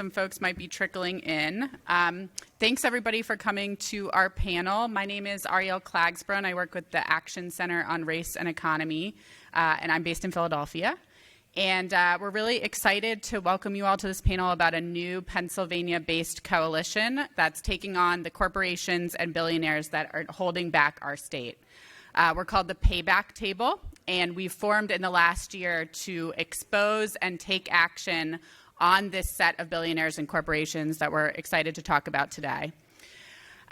some folks might be trickling in. Thanks, everybody, for coming to our panel. My name is Ariel Klagsbro, and I work with the Action Center on Race and Economy, and I'm based in Philadelphia. And we're really excited to welcome you all to this panel about a new Pennsylvania-based coalition that's taking on the corporations and billionaires that are holding back our state. We're called the Payback Table, and we formed in the last year to expose and take action on this set of billionaires and corporations that we're excited to talk about today.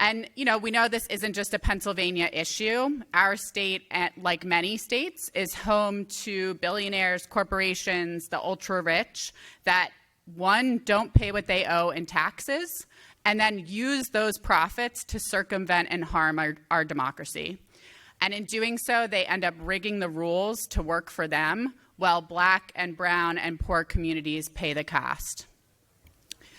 And, you know, we know this isn't just a Pennsylvania issue. Our state, like many states, is home to billionaires, corporations, the ultra-rich that, one, don't pay what they owe in taxes, and then use those profits to circumvent and harm our democracy. And in doing so, they end up rigging the rules to work for them, while Black and brown and poor communities pay the cost.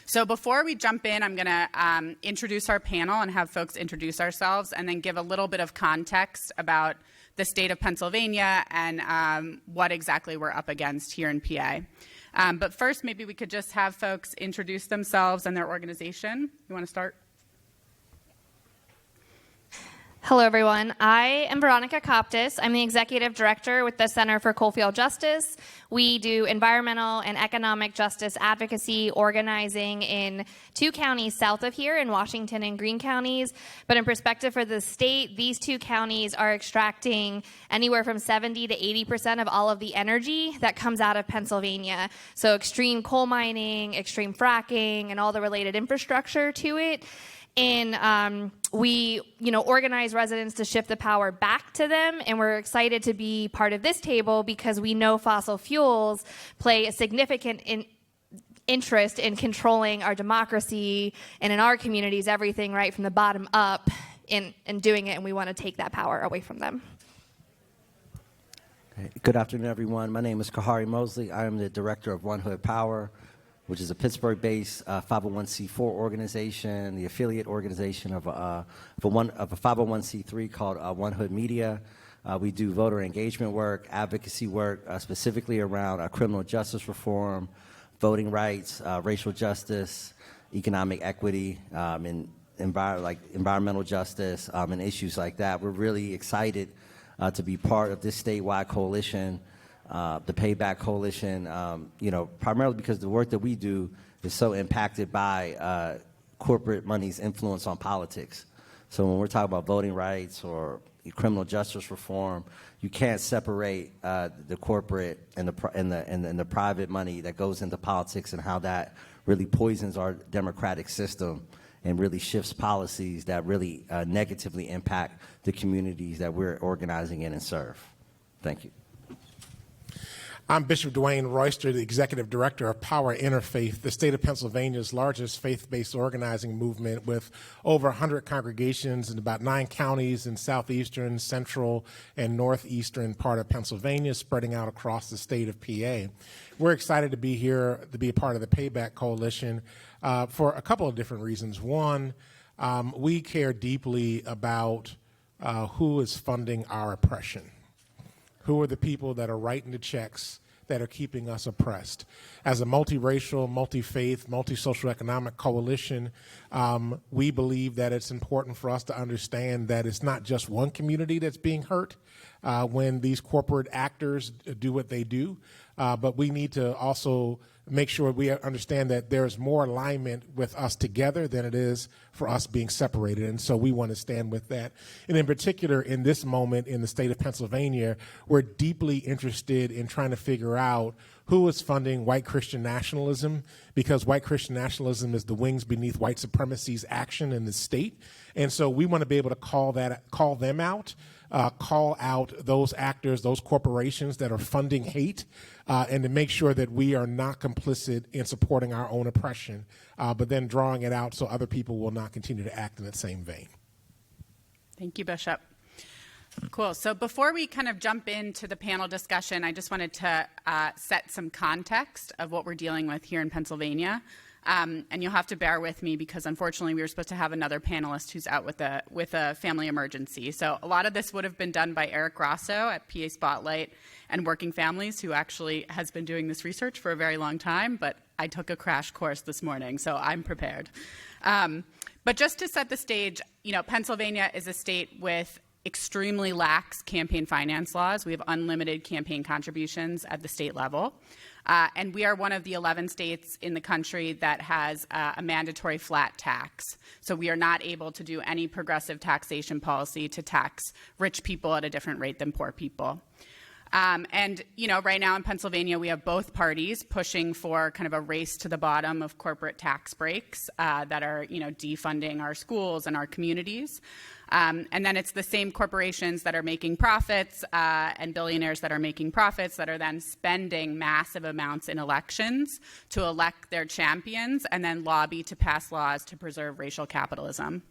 So before we jump in, I'm going to introduce our panel and have folks introduce ourselves, and then give a little bit of context about the state of Pennsylvania and what exactly we're up against here in PA. But first, maybe we could just have folks introduce themselves and their organization. You want to start? Hello, everyone. I am Veronica Coptis. I'm the executive director with the Center for Coalfield Justice. We do environmental and economic justice advocacy organizing in 2 counties south of here, in Washington and Greene counties. But in perspective for the state, these 2 counties are extracting anywhere from 70 to 80% of all of the energy that comes out of Pennsylvania. So extreme coal mining, extreme fracking, and all the related infrastructure to it. And we, organize residents to shift the power back to them, and we're excited to be part of this table because we know fossil fuels play a significant interest in controlling our democracy and in our communities, everything right from the bottom up in doing it, and we want to take that power away from them. Good afternoon, everyone. My name is Kahari Mosley. I am the director of One Hood Power, which is a Pittsburgh-based 501c4 organization, the affiliate organization of a 501c3 called One Hood Media. We do voter engagement work, advocacy work, specifically around criminal justice reform, voting rights, racial justice, economic equity, and environmental justice, and issues like that. We're really excited to be part of this statewide coalition. The Payback Coalition, primarily because the work that we do is so impacted by corporate money's influence on politics. So when we're talking about voting rights or criminal justice reform, you can't separate the corporate and the private money that goes into politics and how that really poisons our democratic system and really shifts policies that really negatively impact the communities that we're organizing in and serve. Thank you. I'm Bishop Dwayne Royster, the Executive Director of Power Interfaith, the state of Pennsylvania's largest faith-based organizing movement with over 100 congregations in about 9 counties in southeastern, central, and northeastern part of Pennsylvania, spreading out across the state of PA. We're excited to be here to be a part of the Payback Coalition for a couple of different reasons. One, we care deeply about who is funding our oppression. Who are the people that are writing the checks that are keeping us oppressed? As a multiracial, multi-faith, multi-social economic coalition, we believe that it's important for us to understand that it's not just one community that's being hurt when these corporate actors do what they do, but we need to also make sure we understand that there's more alignment with us together than it is for us being separated. And so we want to stand with that. And in particular, in this moment in the state of Pennsylvania, we're deeply interested in trying to figure out who is funding white Christian nationalism, because white Christian nationalism is the wings beneath white supremacy's action in the state. And so we want to be able to call them out, call out those actors, those corporations that are funding hate, and to make sure that we are not complicit in supporting our own oppression, but then drawing it out so other people will not continue to act in that same vein. Thank you, Bishop. Cool. So before we kind of jump into the panel discussion, I just wanted to set some context of what we're dealing with here in Pennsylvania. And you'll have to bear with me because, unfortunately, we were supposed to have another panelist who's out with a family emergency. So a lot of this would have been done by Eric Grosso at PA Spotlight and Working Families, who actually has been doing this research for a very long time, but I took a crash course this morning, so I'm prepared. But just to set the stage, Pennsylvania is a state with extremely lax campaign finance laws. We have unlimited campaign contributions at the state level. And we are one of the 11 states in the country that has a mandatory flat tax. So we are not able to do any progressive taxation policy to tax rich people at a different rate than poor people. And right now in Pennsylvania, we have both parties pushing for kind of a race to the bottom of corporate tax breaks that are, defunding our schools and our communities. And then it's the same corporations that are making profits and billionaires that are making profits that are then spending massive amounts in elections to elect their champions and then lobby to pass laws to preserve racial capitalism.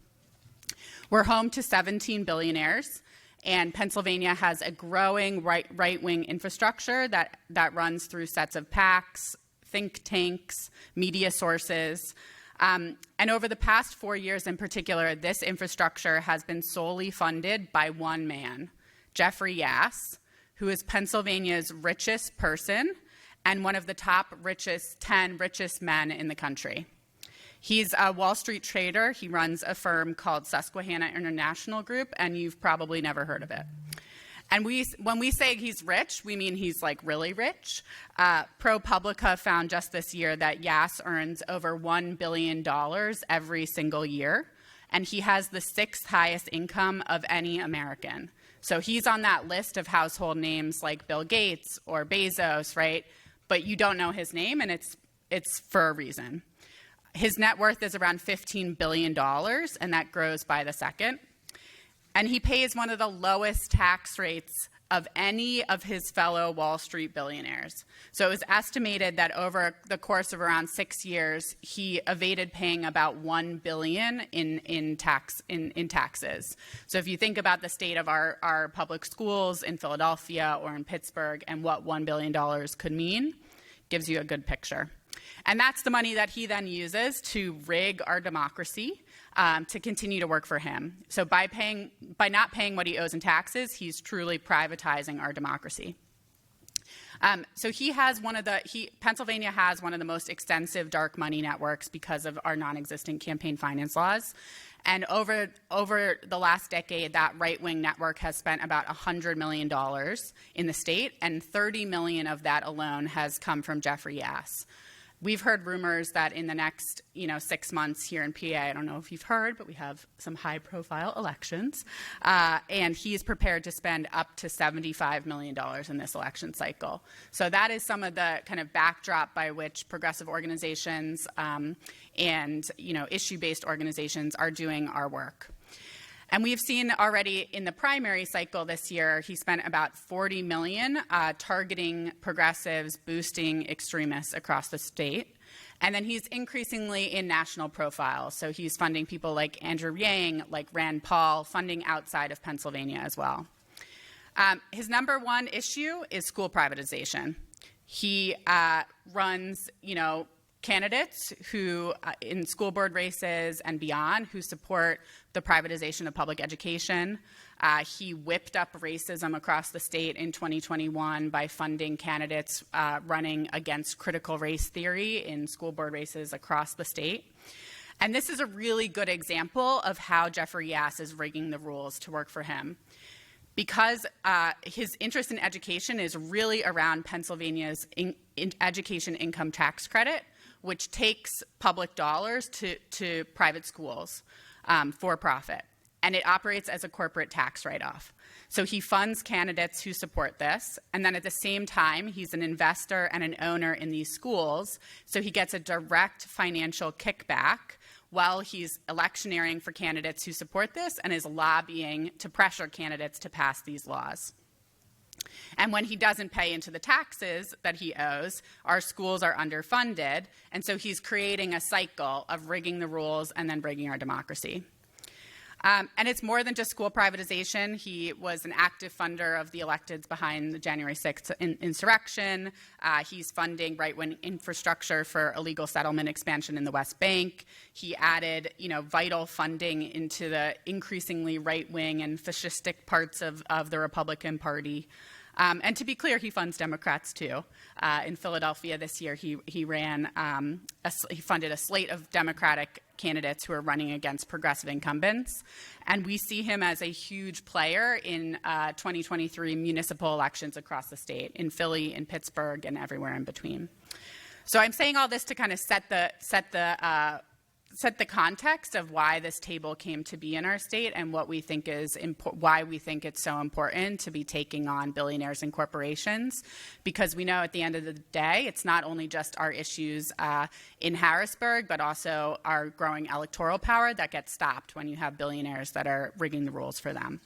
We're home to 17 billionaires. And Pennsylvania has a growing right-wing infrastructure that runs through sets of PACs, think tanks, media sources. And over the past 4 years in particular, this infrastructure has been solely funded by one man, Jeffrey Yass, who is Pennsylvania's richest person and one of the top 10 richest men in the country. He's a Wall Street trader. He runs a firm called Susquehanna International Group, and you've probably never heard of it. And when we say he's rich, we mean he's like really rich. ProPublica found just this year that Yass earns over $1 billion every single year, and he has the 6th highest income of any American. So he's on that list of household names like Bill Gates or Bezos, right? But you don't know his name, and it's for a reason. His net worth is around $15 billion, and that grows by the second. And he pays one of the lowest tax rates of any of his fellow Wall Street billionaires. So it was estimated that over the course of around 6 years, he evaded paying about $1 billion in taxes. So if you think about the state of our public schools in Philadelphia or in Pittsburgh and what $1 billion could mean, gives you a good picture. And that's the money that he then uses to rig our democracy to continue to work for him. So by not paying what he owes in taxes, he's truly privatizing our democracy. So Pennsylvania has one of the most extensive dark money networks because of our non-existent campaign finance laws. And over the last decade, that right-wing network has spent about $100 million in the state, and $30 million of that alone has come from Jeffrey Yass. We've heard rumors that in the next, 6 months here in PA, I don't know if you've heard, but we have some high-profile elections, and he's prepared to spend up to $75 million in this election cycle. So that is some of the kind of backdrop by which progressive organizations and, issue-based organizations are doing our work. And we've seen already in the primary cycle this year, he spent about $40 million targeting progressives, boosting extremists across the state. And then he's increasingly in national profile. So he's funding people like Andrew Yang, like Rand Paul, funding outside of Pennsylvania as well. His number one issue is school privatization. He runs, candidates who, in school board races and beyond, who support the privatization of public education. He whipped up racism across the state in 2021 by funding candidates running against critical race theory in school board races across the state. And this is a really good example of how Jeffrey Yass is rigging the rules to work for him. Because his interest in education is really around Pennsylvania's education income tax credit, which takes public dollars to private schools for profit. And it operates as a corporate tax write-off. So he funds candidates who support this, and then at the same time, he's an investor and an owner in these schools, so he gets a direct financial kickback while he's electioneering for candidates who support this and is lobbying to pressure candidates to pass these laws. And when he doesn't pay into the taxes that he owes, our schools are underfunded, and so he's creating a cycle of rigging the rules and then rigging our democracy. And it's more than just school privatization. He was an active funder of the electeds behind the January 6th insurrection. He's funding right-wing infrastructure for illegal settlement expansion in the West Bank. He added, vital funding into the increasingly right-wing and fascistic parts of the Republican Party. And to be clear, he funds Democrats too. In Philadelphia this year, he funded a slate of Democratic candidates who are running against progressive incumbents. And we see him as a huge player in 2023 municipal elections across the state, in Philly, in Pittsburgh, and everywhere in between. So I'm saying all this to kind of set the context of why this table came to be in our state and what we think is why we think it's so important to be taking on billionaires and corporations, because we know at the end of the day, it's not only just our issues in Harrisburg, but also our growing electoral power that gets stopped when you have billionaires that are rigging the rules for them.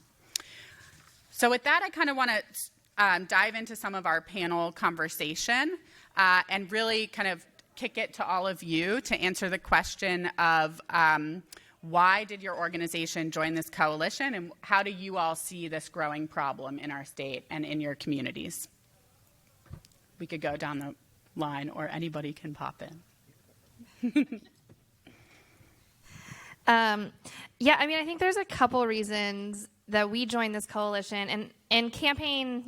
So with that, I kind of want to dive into some of our panel conversation and really kind of kick it to all of you to answer the question of why did your organization join this coalition, and how do you all see this growing problem in our state and in your communities? We could go down the line, or anybody can pop in. Yeah, I mean, I think there's a couple reasons that we joined this coalition, and campaign,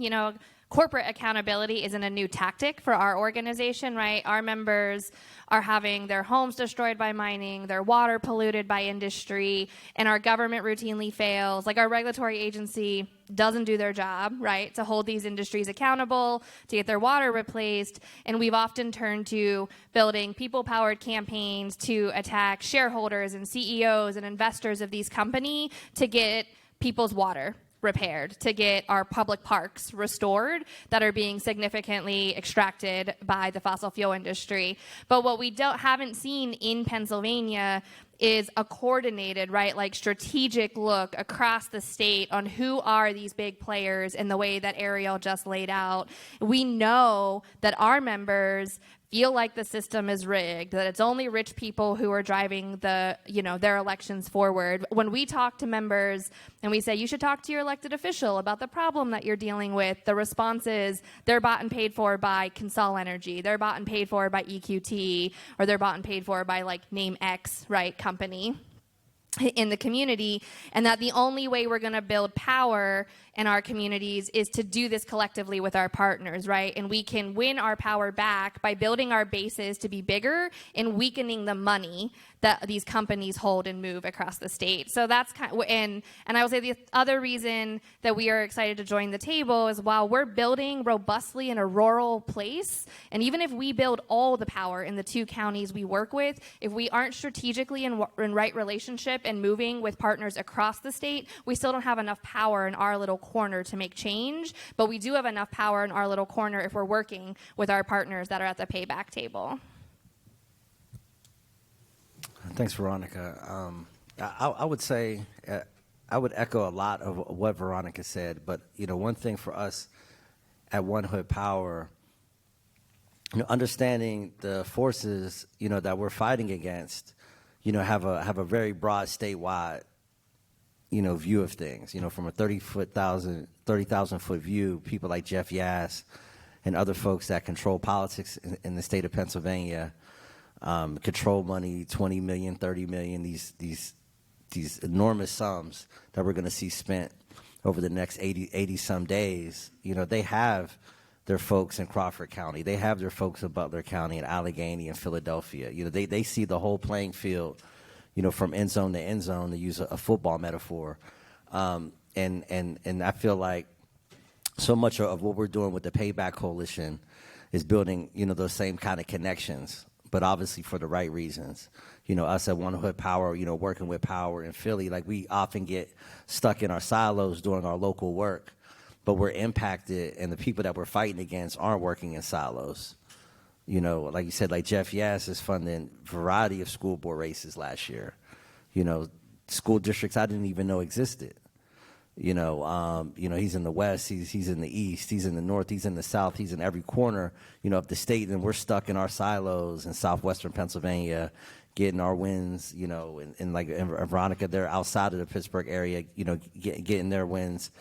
corporate accountability isn't a new tactic for our organization, right? Our members are having their homes destroyed by mining, their water polluted by industry, and our government routinely fails. Like, our regulatory agency doesn't do their job, right, to hold these industries accountable, to get their water replaced, and we've often turned to building people-powered campaigns to attack shareholders and CEOs and investors of these companies to get people's water repaired, to get our public parks restored that are being significantly extracted by the fossil fuel industry. But what we haven't seen in Pennsylvania is a coordinated, right, like strategic look across the state on who are these big players in the way that Ariel just laid out. We know that our members feel like the system is rigged, that it's only rich people who are driving their elections forward. When we talk to members and we say, you should talk to your elected official about the problem that you're dealing with, the response is they're bought and paid for by Consol Energy, they're bought and paid for by EQT, or they're bought and paid for by like name X, right, company in the community, and that the only way we're going to build power in our communities is to do this collectively with our partners, right? And we can win our power back by building our bases to be bigger and weakening the money that these companies hold and move across the state. So that's kind of, and I will say the other reason that we are excited to join the table is while we're building robustly in a rural place, and even if we build all the power in the 2 counties we work with, if we aren't strategically in right relationship and moving with partners across the state, we still don't have enough power in our little corner to make change, but we do have enough power in our little corner if we're working with our partners that are at the payback table. Thanks, Veronica. I would say I would echo a lot of what Veronica said, but one thing for us at One Hood Power, understanding the forces that we're fighting against, have a very broad statewide view of things. From a 30,000 foot view, people like Jeff Yass and other folks that control politics in the state of Pennsylvania, control money, 20 million, 30 million, these enormous sums that we're going to see spent over the next 80 some days. They have their folks in Crawford County. They have their folks in Butler County and Allegheny and Philadelphia. They see the whole playing field, from end zone to end zone, to use a football metaphor. And I feel like so much of what we're doing with the Payback Coalition is building, those same kind of connections, but obviously for the right reasons. Us at One Hood Power, working with Power in Philly, like we often get stuck in our silos doing our local work, but we're impacted, and the people that we're fighting against aren't working in silos. Like you said, like Jeff Yass is funding a variety of school board races last year. School districts I didn't even know existed. He's in the West, he's in the East, he's in the North, he's in the South, he's in every corner, of the state, and we're stuck in our silos in southwestern Pennsylvania, getting our wins, and like Veronica, they're outside of the Pittsburgh area, getting their wins,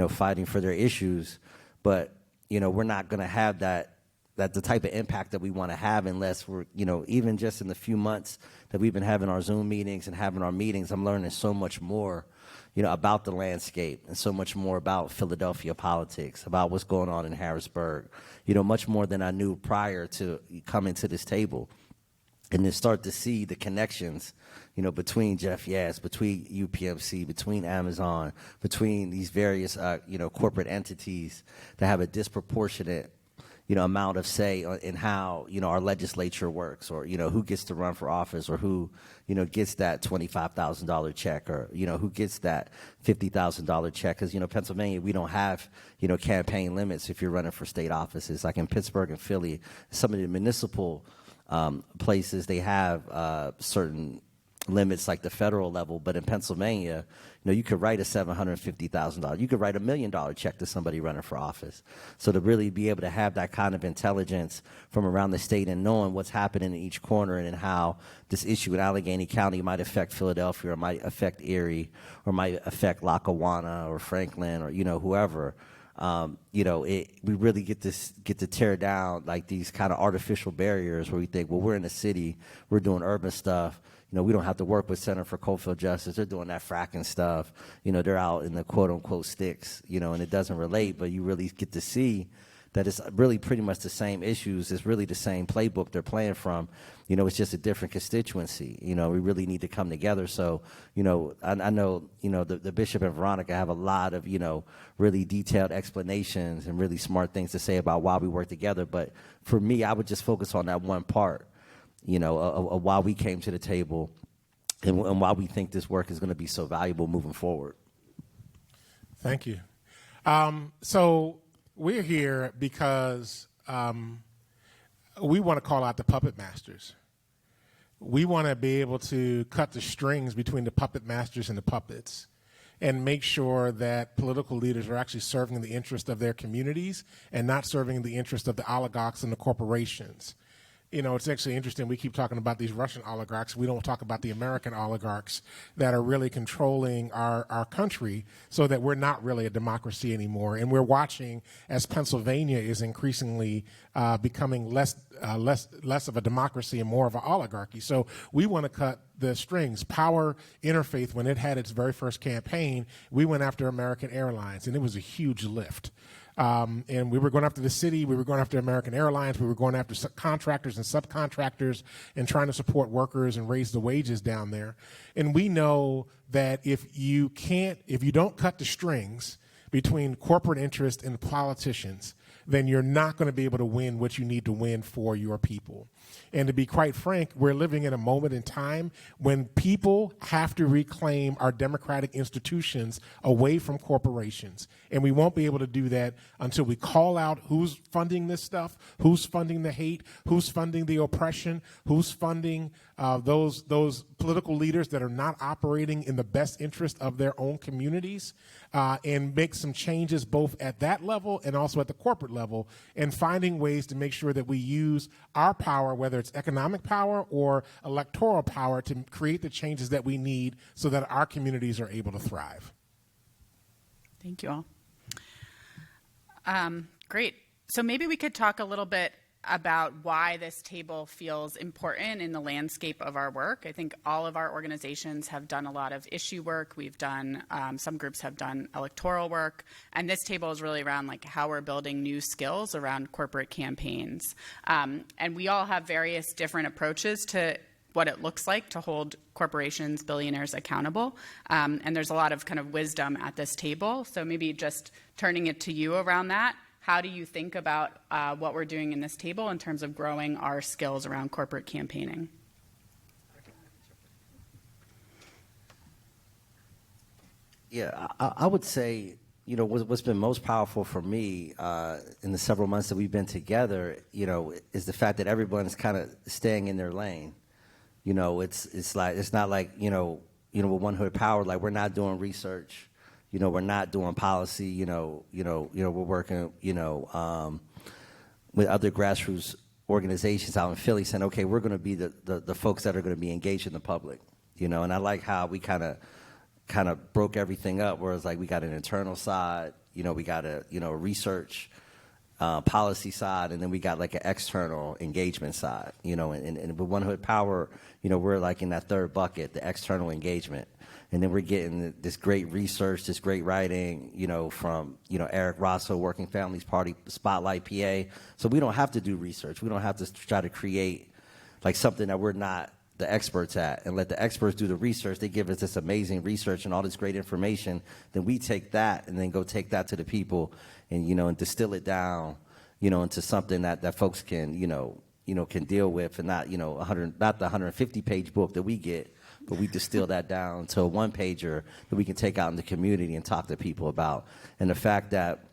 fighting for their issues. But, we're not going to have that that the type of impact that we want to have unless we're, even just in the few months that we've been having our Zoom meetings and having our meetings, I'm learning so much more, about the landscape and so much more about Philadelphia politics, about what's going on in Harrisburg, much more than I knew prior to coming to this table. And then start to see the connections, between Jeff Yass, between UPMC, between Amazon, between these various, corporate entities that have a disproportionate, amount of say in how, our legislature works, or, who gets to run for office, or who, gets that $25,000 check, or, who gets that $50,000 check. Because, Pennsylvania, we don't have, campaign limits if you're running for state offices. Like in Pittsburgh and Philly, some of the municipal places, they have certain limits like the federal level, but in Pennsylvania, you could write a $750,000, you could write $1 million check to somebody running for office. So to really be able to have that kind of intelligence from around the state and knowing what's happening in each corner and how this issue in Allegheny County might affect Philadelphia, or might affect Erie, or might affect Lackawanna or Franklin, or whoever. We really get to tear down like these kind of artificial barriers where we think, well, we're in the city, we're doing urban stuff. We don't have to work with Center for Coalfield Justice. They're doing that fracking stuff. They're out in the quote unquote sticks, and it doesn't relate, but you really get to see that it's really pretty much the same issues. It's really the same playbook they're playing from. It's just a different constituency. We really need to come together. So, I know, the Bishop and Veronica have a lot of, really detailed explanations and really smart things to say about why we work together. But for me, I would just focus on that one part, of why we came to the table and why we think this work is going to be so valuable moving forward. Thank you. So we're here because we want to call out the puppet masters. We want to be able to cut the strings between the puppet masters and the puppets and make sure that political leaders are actually serving the interest of their communities and not serving the interest of the oligarchs and the corporations. It's actually interesting. We keep talking about these Russian oligarchs. We don't talk about the American oligarchs that are really controlling our country so that we're not really a democracy anymore. And we're watching as Pennsylvania is increasingly becoming less of a democracy and more of an oligarchy. So we want to cut the strings. Power Interfaith, when it had its very first campaign, we went after American Airlines, and it was a huge lift. And we were going after the city, we were going after American Airlines, we were going after contractors and subcontractors and trying to support workers and raise the wages down there. And we know that if you don't cut the strings between corporate interest and politicians, then you're not going to be able to win what you need to win for your people. And to be quite frank, we're living in a moment in time when people have to reclaim our democratic institutions away from corporations. And we won't be able to do that until we call out who's funding this stuff, who's funding the hate, who's funding the oppression, who's funding those political leaders that are not operating in the best interest of their own communities, and make some changes both at that level and also at the corporate level, and finding ways to make sure that we use our power, whether it's economic power or electoral power, to create the changes that we need so that our communities are able to thrive. Thank you all. Great. So maybe we could talk a little bit about why this table feels important in the landscape of our work. I think all of our organizations have done a lot of issue work. We've done, some groups have done electoral work, and this table is really around like how we're building new skills around corporate campaigns. And we all have various different approaches to what it looks like to hold corporations, billionaires accountable. And there's a lot of kind of wisdom at this table. So maybe just turning it to you around that. How do you think about what we're doing in this table in terms of growing our skills around corporate campaigning? Yeah, I would say, what's been most powerful for me in the several months that we've been together, is the fact that everyone's kind of staying in their lane. It's not like, with One Hood Power, like we're not doing research. We're not doing policy, we're working, with other grassroots organizations out in Philly saying, okay, we're going to be the folks that are going to be engaged in the public, and I like how we kind of broke everything up, where it's like we got an internal side, we got a, research policy side, and then we got like an external engagement side, and with One Hood Power, we're like in that third bucket, the external engagement. And then we're getting this great research, this great writing, from, Eric Rosso, Working Families Party, Spotlight PA. So we don't have to do research. We don't have to try to create like something that we're not the experts at, and let the experts do the research. They give us this amazing research and all this great information. Then we take that and then go take that to the people and, and distill it down, into something that folks can, can deal with, and not, not the 150-page book that we get, but we distill that down to a one-pager that we can take out in the community and talk to people about. And the fact that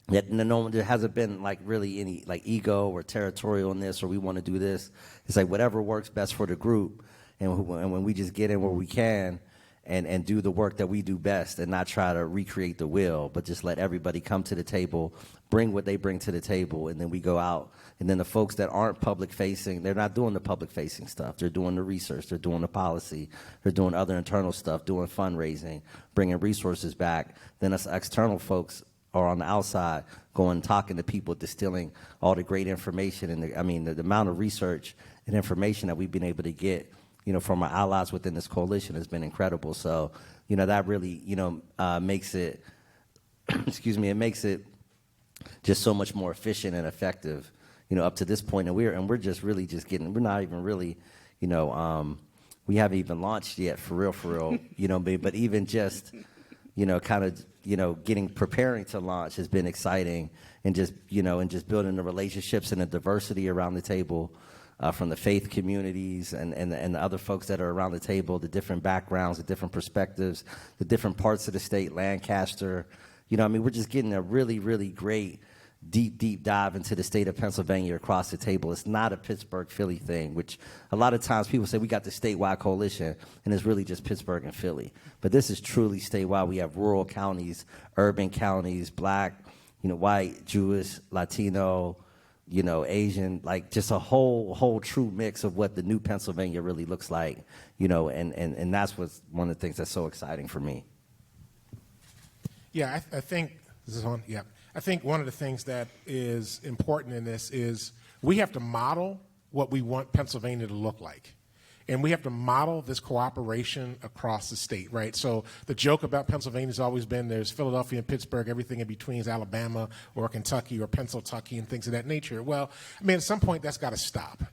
there hasn't been like really any like ego or territorial in this, or we want to do this. It's like whatever works best for the group, and when we just get in where we can and do the work that we do best, and not try to recreate the wheel, but just let everybody come to the table, bring what they bring to the table, and then we go out. And then the folks that aren't public facing, they're not doing the public facing stuff. They're doing the research, they're doing the policy, they're doing other internal stuff, doing fundraising, bringing resources back. Then us external folks are on the outside going and talking to people, distilling all the great information. And the amount of research and information that we've been able to get, from our allies within this coalition has been incredible. So, that really, makes it, it makes it just so much more efficient and effective, up to this point. And we're just really just getting, we're not even really, we haven't even launched yet for real, but even just, kind of, preparing to launch has been exciting, and just building the relationships and the diversity around the table, from the faith communities and the other folks that are around the table, the different backgrounds, the different perspectives, the different parts of the state, Lancaster. We're just getting a really, really great deep dive into the state of Pennsylvania across the table. It's not a Pittsburgh, Philly thing, which a lot of times people say we got the statewide coalition, and it's really just Pittsburgh and Philly. But this is truly statewide. We have rural counties, urban counties, black, white, Jewish, Latino, Asian, like just a whole true mix of what the new Pennsylvania really looks like, and that's what's one of the things that's so exciting for me. Yeah, I think this is on. Yeah, I think one of the things that is important in this is we have to model what we want Pennsylvania to look like. And we have to model this cooperation across the state, right? So the joke about Pennsylvania has always been there's Philadelphia and Pittsburgh, everything in between is Alabama or Kentucky or Pennsylvania and things of that nature. Well, at some point that's got to stop.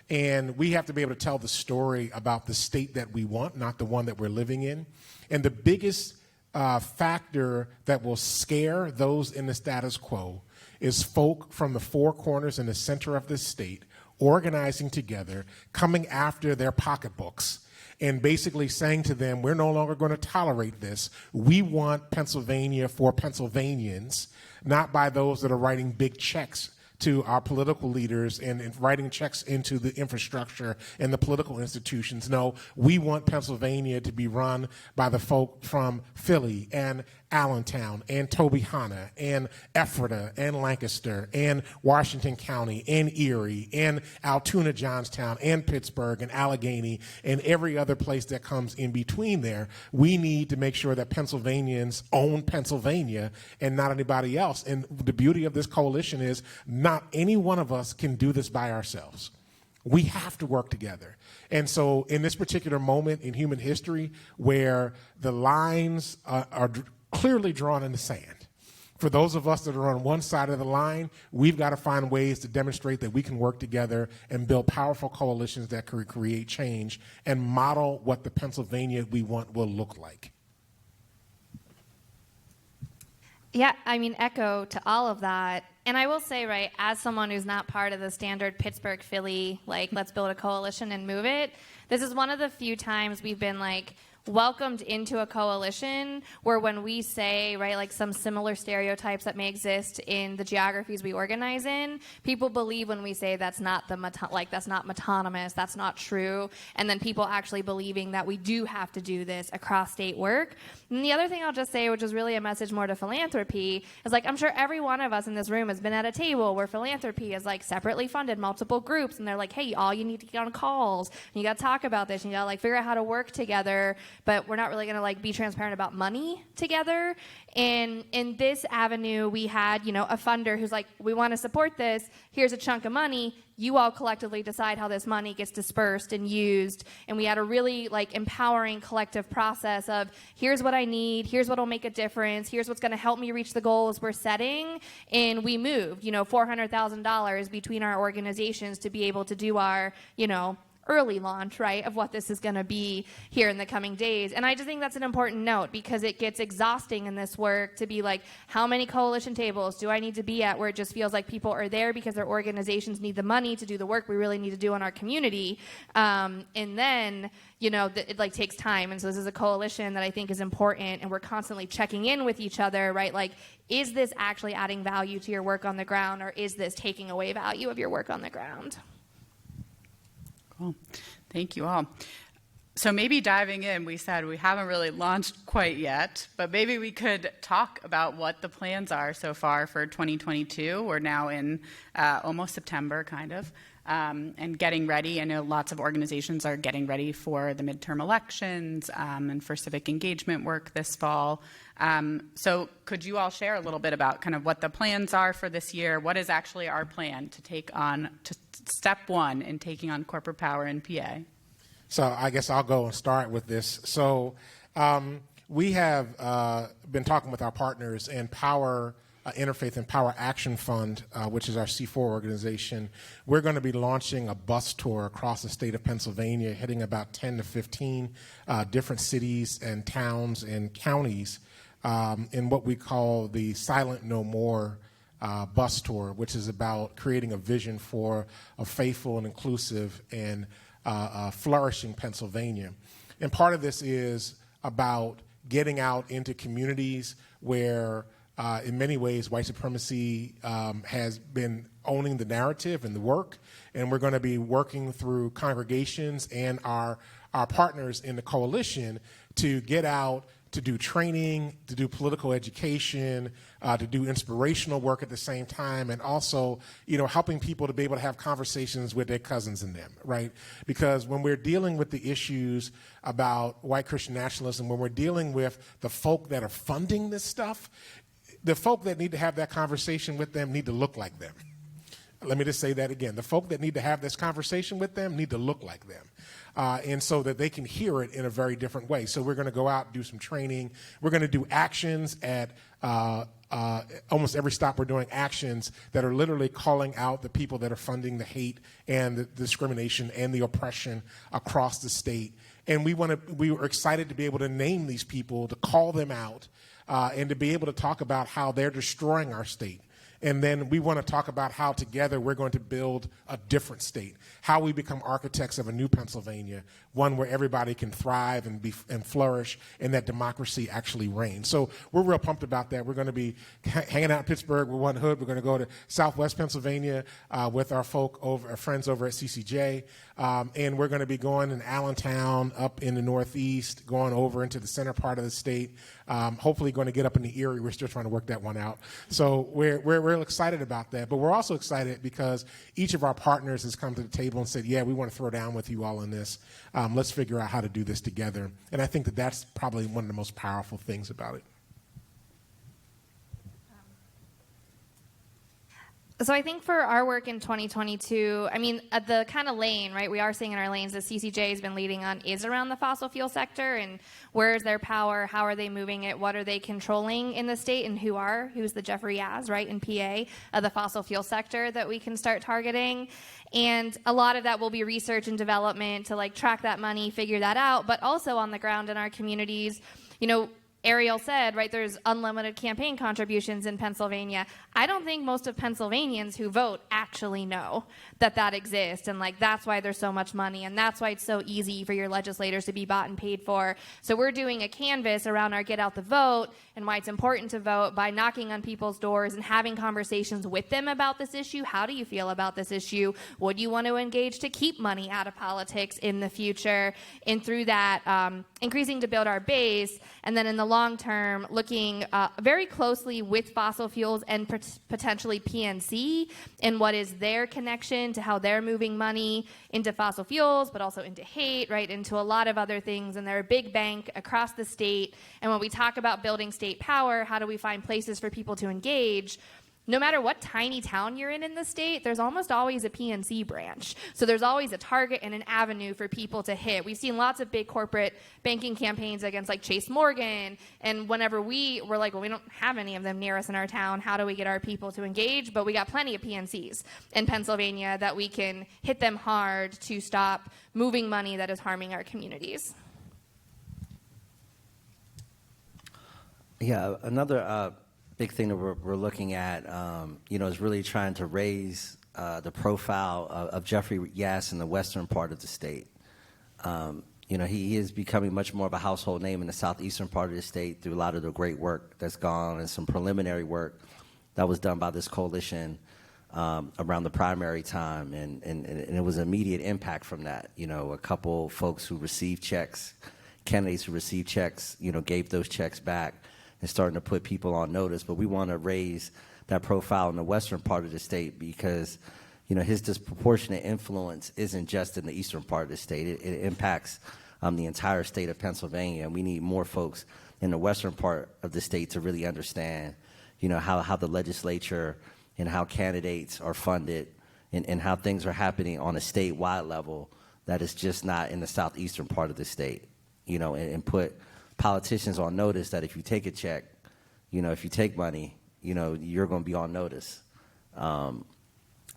And we have to be able to tell the story about the state that we want, not the one that we're living in. And the biggest factor that will scare those in the status quo is folk from the four corners in the center of this state organizing together, coming after their pocketbooks, and basically saying to them, we're no longer going to tolerate this. We want Pennsylvania for Pennsylvanians, not by those that are writing big checks to our political leaders and writing checks into the infrastructure and the political institutions. No, we want Pennsylvania to be run by the folk from Philly and Allentown and Tobyhanna and Ephrata and Lancaster and Washington County and Erie and Altoona, Johnstown and Pittsburgh and Allegheny and every other place that comes in between there. We need to make sure that Pennsylvanians own Pennsylvania and not anybody else. And the beauty of this coalition is not any one of us can do this by ourselves. We have to work together. And so in this particular moment in human history where the lines are clearly drawn in the sand, for those of us that are on one side of the line, we've got to find ways to demonstrate that we can work together and build powerful coalitions that can create change and model what the Pennsylvania we want will look like. Yeah, echo to all of that. And I will say, right, as someone who's not part of the standard Pittsburgh, Philly, let's build a coalition and move it, this is one of the few times we've been, welcomed into a coalition where when we say, right, some similar stereotypes that may exist in the geographies we organize in, people believe when we say that's not that's not metonymous, that's not true, and then people actually believing that we do have to do this across state work. And the other thing I'll just say, which is really a message more to philanthropy, is I'm sure every one of us in this room has been at a table where philanthropy is separately funded multiple groups, and they're hey, all you need to get on calls, and you got to talk talk about this, you know, like figure out how to work together, but we're not really going to like be transparent about money together. And in this avenue, we had, you know, a funder who's like, we want to support this. Here's a chunk of money. You all collectively decide how this money gets dispersed and used. And we had a really like empowering collective process of here's what I need, here's what will make a difference, here's what's going to help me reach the goals we're setting. And we moved, you know, $400,000 between our organizations to be able to do our, you know, early launch, right, of what this is going to be here in the coming days. And I just think that's an important note because it gets exhausting in this work to be like, how many coalition tables do I need to be at where it just feels like people are there because their organizations need the money to do the work we really need to do in our community. And then, you know, it like takes time. And so this is a coalition that I think is important, and we're constantly checking in with each other, right? Like, is this actually adding value to your work on the ground, or is this taking away value of your work on the ground? Cool. Thank you all. So maybe diving in, we said we haven't really launched quite yet, but maybe we could talk about what the plans are so far for 2022. We're now in almost September, kind of, and getting ready. I know lots of organizations are getting ready for the midterm elections and for civic engagement work this fall. So could you all share a little bit about kind of what the plans are for this year? What is actually our plan to take on, to step one in taking on corporate power in PA? So I guess I'll go and start with this. So we have been talking with our partners in Power Interfaith and Power Action Fund, which is our C4 organization. We're going to be launching a bus tour across the state of Pennsylvania, hitting about 10 to 15 different cities and towns and counties in what we call the Silent No More bus tour, which is about creating a vision for a faithful and inclusive and flourishing Pennsylvania. And part of this is about getting out into communities where, in many ways, white supremacy has been owning the narrative and the work. And we're going to be working through congregations and our partners in the coalition to get out, to do training, to do political education, to do inspirational work at the same time, and also, you know, helping people to be able to have conversations with their cousins and them, right? Because when we're dealing with the issues about white Christian nationalism, when we're dealing with the folk that are funding this stuff, the folk that need to have that conversation with them need to look like them. Let me just say that again. The folk that need to have this conversation with them need to look like them. And so that they can hear it in a very different way. So we're going to go out and do some training. We're going to do actions at almost every stop. We're doing actions that are literally calling out the people that are funding the hate and the discrimination and the oppression across the state. And we were excited to be able to name these people, to call them out, and to be able to talk about how they're destroying our state. And then we want to talk about how together we're going to build a different state, how we become architects of a new Pennsylvania, one where everybody can thrive and flourish, and that democracy actually reigns. So we're real pumped about that. We're going to be hanging out in Pittsburgh with One Hood. We're going to go to Southwest Pennsylvania with our friends over at CCJ, and we're going to be going in Allentown, up in the Northeast, going over into the center part of the state. Hopefully, going to get up in the Erie. We're still trying to work that one out. So we're real excited about that. But we're also excited because each of our partners has come to the table and said, yeah, we want to throw down with you all in this. Let's figure out how to do this together. And I think that that's probably one of the most powerful things about it. So I think for our work in 2022, I mean, the kind of lane, right, we are seeing in our lanes that CCJ has been leading on is around the fossil fuel sector, and where is their power, how are they moving it, what are they controlling in the state, and who's the Jeffrey Yass, right, in PA, of the fossil fuel sector that we can start targeting. And a lot of that will be research and development to like track that money, figure that out, but also on the ground in our communities, you know, Ariel said, right, there's unlimited campaign contributions in Pennsylvania. I don't think most of Pennsylvanians who vote actually know that that exists, and like that's why there's so much money, and that's why it's so easy for your legislators to be bought and paid for. So we're doing a canvas around our Get Out the Vote and why it's important to vote by knocking on people's doors and having conversations with them about this issue. How do you feel about this issue? Would you want to engage to keep money out of politics in the future? And through that, increasing to build our base, and then in the long term, looking very closely with fossil fuels and potentially PNC and what is their connection to how they're moving money into fossil fuels, but also into hate, right, into a lot of other things. And they're a big bank across the state. And when we talk about building state power, how do we find places for people to engage? No matter what tiny town you're in the state, there's almost always a PNC branch. So there's always a target and an avenue for people to hit. We've seen lots of big corporate banking campaigns against like Chase Morgan. And whenever we're like, well, we don't have any of them near us in our town. How do we get our people to engage? But we got plenty of PNCs in Pennsylvania that we can hit them hard to stop moving money that is harming our communities. Yeah, another big thing that we're looking at, is really trying to raise the profile of Jeffrey Yass in the western part of the state. He is becoming much more of a household name in the southeastern part of the state through a lot of the great work that's gone on and some preliminary work that was done by this coalition around the primary time. And it was immediate impact from that. A couple folks who received checks, candidates who received checks, gave those checks back and starting to put people on notice. But we want to raise that profile in the western part of the state because, his disproportionate influence isn't just in the eastern part of the state. It impacts the entire state of Pennsylvania. And we need more folks in the western part of the state to really understand, how the legislature and how candidates are funded and how things are happening on a statewide level that is just not in the southeastern part of the state, and put politicians on notice that if you take a check, if you take money, you're going to be on notice.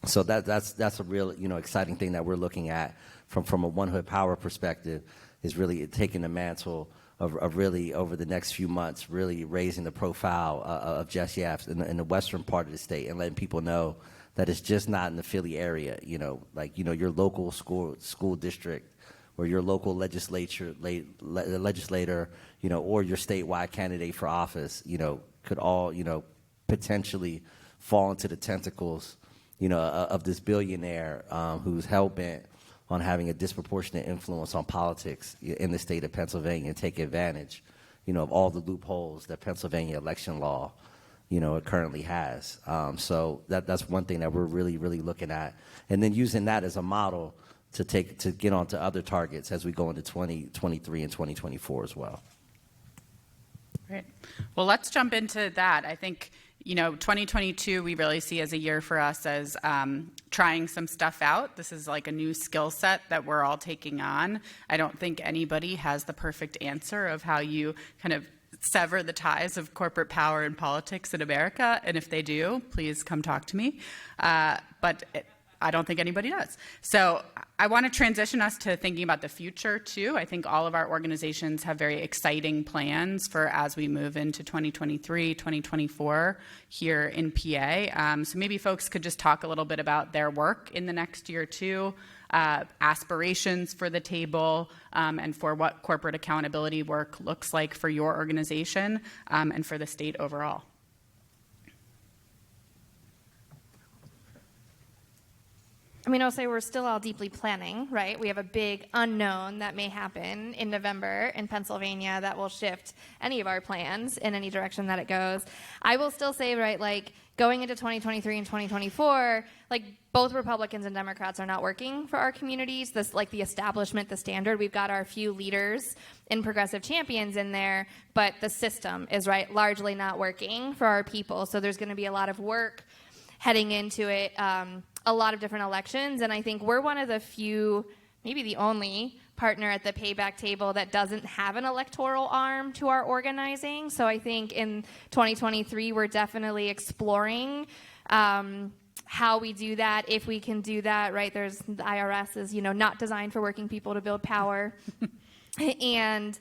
So that's a real, exciting thing that we're looking at from a One Hood Power perspective is really taking the mantle of really over the next few months, really raising the profile of Jess Yass in the western part of the state and letting people know that it's just not in the Philly area, your local school district or your local legislator, or your statewide candidate for office, could all, potentially fall into the tentacles, of this billionaire who's hell-bent on having a disproportionate influence on politics in the state of Pennsylvania and take advantage, of all the loopholes that Pennsylvania election law, it currently has. So that's one thing that we're really, really looking at. And then using that as a model to get onto other targets as we go into 2023 and 2024 as well. Great. Well, let's jump into that. I think, 2022 we really see as a year for us as trying some stuff out. This is like a new skill set that we're all taking on. I don't think anybody has the perfect answer of how you kind of sever the ties of corporate power and politics in America. And if they do, please come talk to me. I don't think anybody does. So I want to transition us to thinking about the future too. I think all of our organizations have very exciting plans for as we move into 2023, 2024 here in PA. So maybe folks could just talk a little bit about their work in the next year too, aspirations for the table, and for what corporate accountability work looks like for your organization and for the state overall. I'll say we're still all deeply planning, right? We have a big unknown that may happen in November in Pennsylvania that will shift any of our plans in any direction that it goes. I will still say, right, like going into 2023 and 2024, like both Republicans and Democrats are not working for our communities. This, like the establishment, the standard, we've got our few leaders and progressive champions in there, but the system is, right, largely not working for our people. So there's going to be a lot of work heading into it. A lot of different elections, and I think we're one of the few, maybe the only partner at the payback table that doesn't have an electoral arm to our organizing. So I think in 2023, we're definitely exploring how we do that, if we can do that, right? The IRS is, not designed for working people to build power. And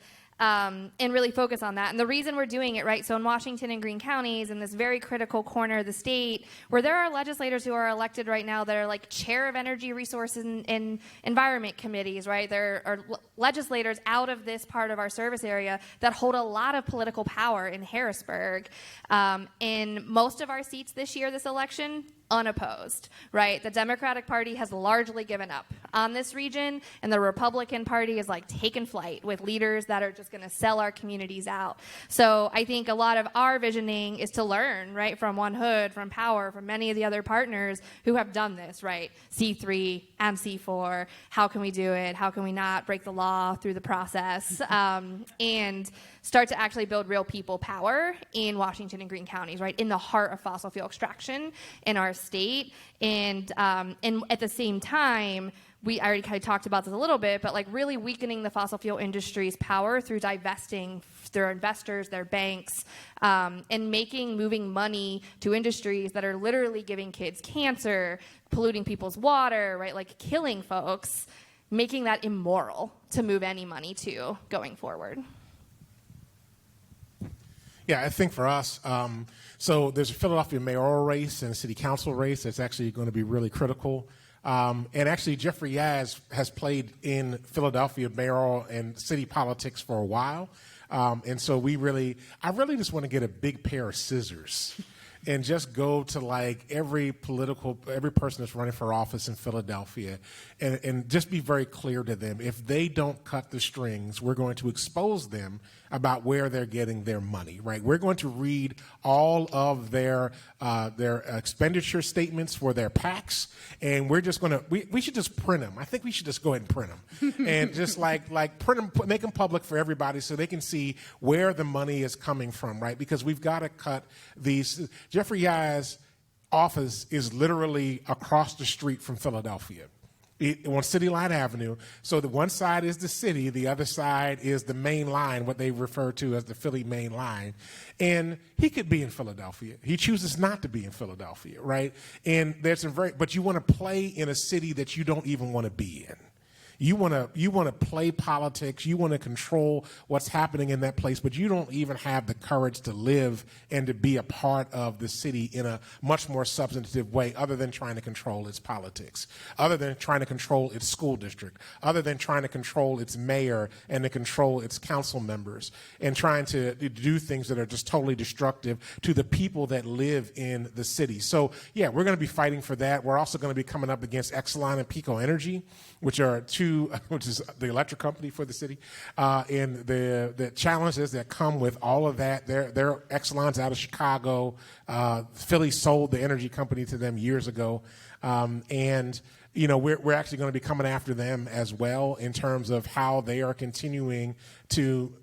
really focus on that. And the reason we're doing it, right, so in Washington and Greene counties, in this very critical corner of the state, where there are legislators who are elected right now that are like chair of energy resources and environment committees, right? There are legislators out of this part of our service area that hold a lot of political power in Harrisburg. In most of our seats this year, this election, unopposed, right? The Democratic Party has largely given up on this region, and the Republican Party is like taking flight with leaders that are just going to sell our communities out. So I think a lot of our visioning is to learn, right, from One Hood, from Power, from many of the other partners who have done this, right? C3 and C4. How can we do it? How can we not break the law through the process? And start to actually build real people power in Washington and Greene counties, right, in the heart of fossil fuel extraction in our state. And at the same time, I already kind of talked about this a little bit, but like really weakening the fossil fuel industry's power through divesting their investors, their banks, and moving money to industries that are literally giving kids cancer, polluting people's water, right, like killing folks, making that immoral to move any money to going forward. Yeah, I think for us, so there's a Philadelphia mayoral race and a city council race that's actually going to be really critical. And actually, Jeffrey Yass has played in Philadelphia mayoral and city politics for a while. And so I really just want to get a big pair of scissors and just go to like every person that's running for office in Philadelphia and just be very clear to them. If they don't cut the strings, we're going to expose them about where they're getting their money, right? We're going to read all of their expenditure statements for their PACs, and we're just going to, we should just print them. I think we should just go ahead and print them and just like print them, make them public for everybody so they can see where the money is coming from, right? Because we've got to cut these. Jeffrey Yass' office is literally across the street from Philadelphia. On City Line Avenue. So the one side is the city, the other side is the main line, what they refer to as the Philly main line. And he could be in Philadelphia. He chooses not to be in Philadelphia, right? And but you want to play in a city that you don't even want to be in. You want to play politics. You want to control what's happening in that place, but you don't even have the courage to live and to be a part of the city in a much more substantive way, other than trying to control its politics, other than trying to control its school district, other than trying to control its mayor and to control its council members, and trying to do things that are just totally destructive to the people that live in the city. So yeah, we're going to be fighting for that. We're also going to be coming up against Exelon and Pico Energy, which is the electric company for the city, and the challenges that come with all of that. They're Exelon's out of Chicago. Philly sold the energy company to them years ago, and we're actually going to be coming after them as well in terms of how they are continuing to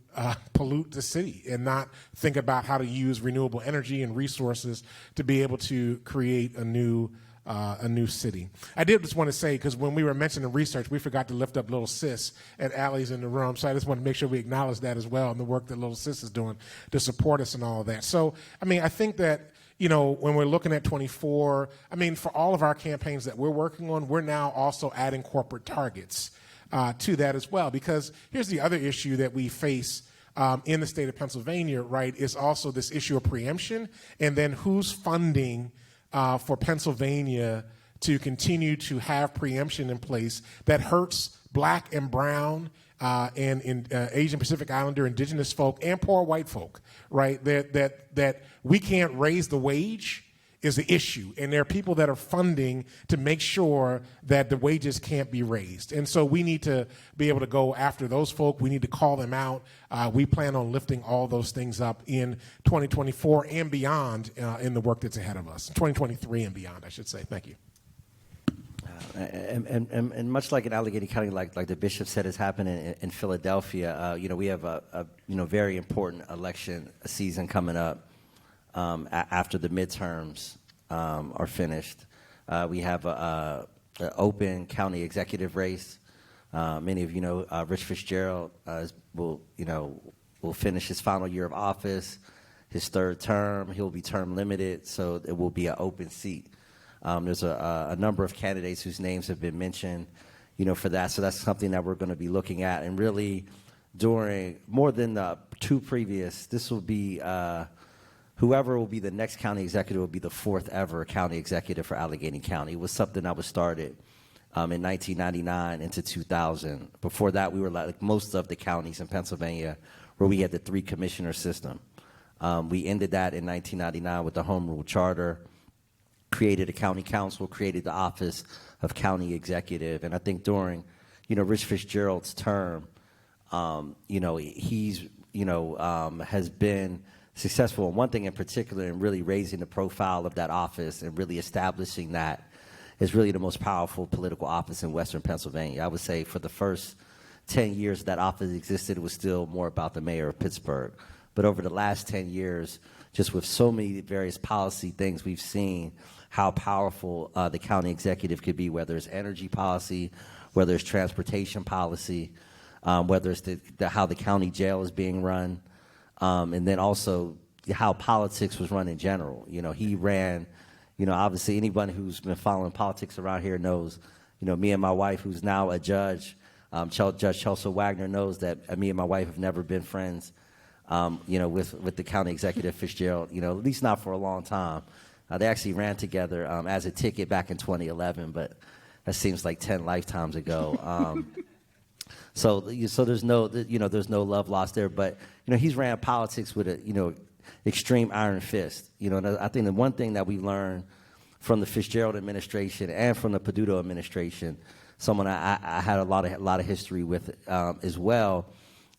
pollute the city and not think about how to use renewable energy and resources to be able to create a new city. I did just want to say, because when we were mentioning research, we forgot to lift up Little Sis and Allie's in the room. So I just want to make sure we acknowledge that as well and the work that Little Sis is doing to support us and all of that. So, I think that, when we're looking at 24, for all of our campaigns that we're working on, we're now also adding corporate targets to that as well. Because here's the other issue that we face in the state of Pennsylvania, right, is also this issue of preemption, and then who's funding for Pennsylvania to continue to have preemption in place that hurts Black and brown and Asian Pacific Islander, indigenous folk, and poor white folk, right? That we can't raise the wage is the issue. And there are people that are funding to make sure that the wages can't be raised. And so we need to be able to go after those folk. We need to call them out. We plan on lifting all those things up in 2024 and beyond in the work that's ahead of us. 2023 and beyond, I should say. Thank you. And much like in Allegheny County, like the bishop said, is happening in Philadelphia. We have a very important election season coming up after the midterms are finished. We have an open county executive race. Many of you know Rich Fitzgerald will finish his final year of office, his third term. He'll be term limited, so it will be an open seat. There's a number of candidates whose names have been mentioned, for that. So that's something that we're going to be looking at. And really, during more than the two previous, this will be whoever will be the next county executive will be the fourth ever county executive for Allegheny County. It was something that was started in 1999 into 2000. Before that, we were like most of the counties in Pennsylvania where we had the 3-commissioner system. We ended that in 1999 with the Home Rule Charter. created a county council, created the office of county executive. And I think during, Rich Fitzgerald's term, he's, has been successful in one thing in particular in really raising the profile of that office and really establishing that is really the most powerful political office in Western Pennsylvania. I would say for the first 10 years that office existed, it was still more about the mayor of Pittsburgh. But over the last 10 years, just with so many various policy things, we've seen how powerful the county executive could be, whether it's energy policy, whether it's transportation policy, whether it's how the county jail is being run, and then also how politics was run in general. He ran, obviously anyone who's been following politics around here knows, me and my wife, who's now a judge, Judge Chelsea Wagner, knows that me and my wife have never been friends, with the county executive Fitzgerald, at least not for a long time. They actually ran together as a ticket back in 2011, but that seems like 10 lifetimes ago. So there's no, there's no love lost there. But he's ran politics with a extreme iron fist. And I think the one thing that we learned from the Fitzgerald administration and from the Peduto administration, someone I had a lot of history with as well,